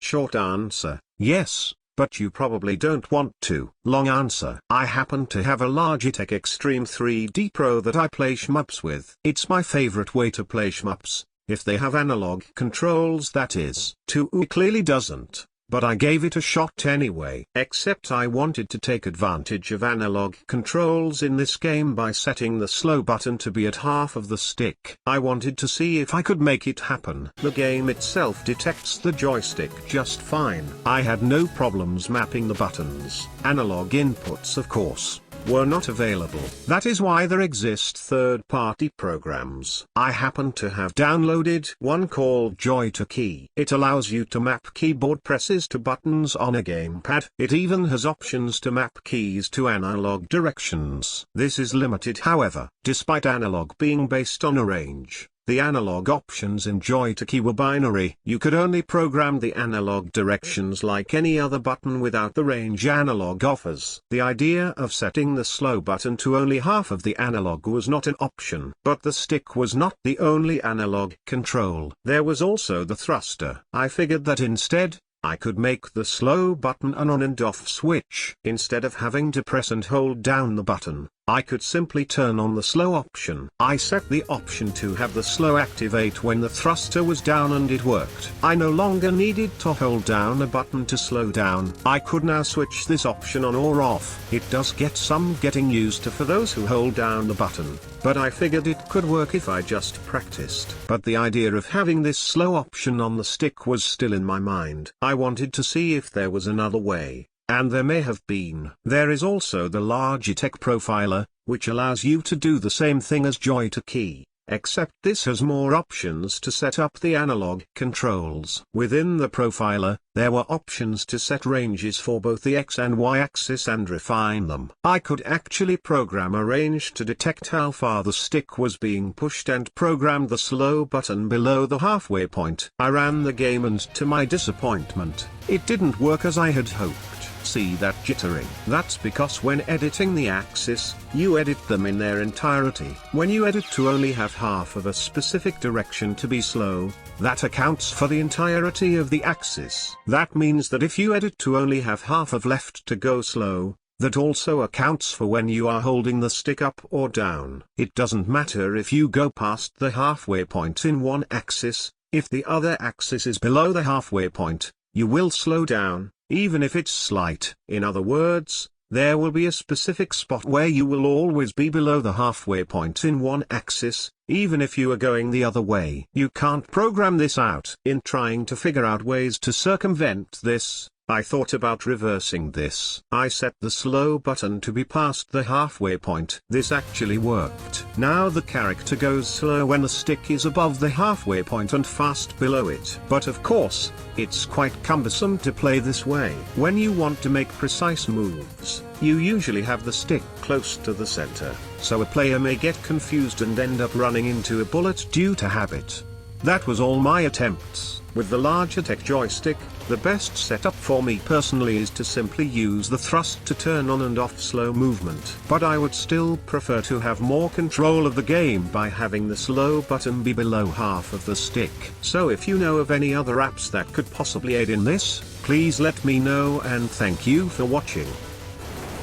Short answer, yes, but you probably don't want to. Long answer, I happen to have a Logitech Extreme 3D Pro that I play shmups with. It's my favorite way to play shmups, if they have analog controls, that is. Touhou clearly doesn't, but I gave it a shot anyway. Except I wanted to take advantage of analog controls in this game by setting the slow button to be at half of the stick. I wanted to see if I could make it happen. The game itself detects the joystick just fine. I had no problems mapping the buttons. Analog inputs, of course, were not available. That is why there exist third-party programs. I happen to have downloaded one called Joystick. It allows you to map keyboard presses to buttons on a gamepad. It even has options to map keys to analog directions. This is limited, however. Despite analog being based on a range, the analog options in Joystick were binary. You could only program the analog directions like any other button without the range analog offers. The idea of setting the slow button to only half of the analog was not an option. But the stick was not the only analog control. There was also the thruster. I figured that instead, I could make the slow button an on and off switch. Instead of having to press and hold down the button, I could simply turn on the slow option. I set the option to have the slow activate when the thruster was down, and it worked. I no longer needed to hold down a button to slow down. I could now switch this option on or off. It does get some getting used to for those who hold down the button, but I figured it could work if I just practiced. But the idea of having this slow option on the stick was still in my mind. I wanted to see if there was another way. And there may have been. There is also the Logitech Profiler, which allows you to do the same thing as Joystick, except this has more options to set up the analog controls. Within the Profiler, there were options to set ranges for both the X and Y axis and refine them. I could actually program a range to detect how far the stick was being pushed and program the slow button below the halfway point. I ran the game, and to my disappointment, it didn't work as I had hoped. See that jittering? That's because when editing the axis, you edit them in their entirety. When you edit to only have half of a specific direction to be slow, that accounts for the entirety of the axis. That means that if you edit to only have half of left to go slow, that also accounts for when you are holding the stick up or down. It doesn't matter if you go past the halfway point in one axis, if the other axis is below the halfway point, you will slow down, even if it's slight. In other words, there will be a specific spot where you will always be below the halfway point in one axis, even if you are going the other way. You can't program this out. In trying to figure out ways to circumvent this, I thought about reversing this. I set the slow button to be past the halfway point. This actually worked. Now the character goes slow when the stick is above the halfway point and fast below it. But of course, it's quite cumbersome to play this way. When you want to make precise moves, you usually have the stick close to the center, so a player may get confused and end up running into a bullet due to habit. That was all my attempts. With the Logitech joystick, the best setup for me personally is to simply use the thrust to turn on and off slow movement. But I would still prefer to have more control of the game by having the slow button be below half of the stick. So if you know of any other apps that could possibly aid in this, please let me know, and thank you for watching.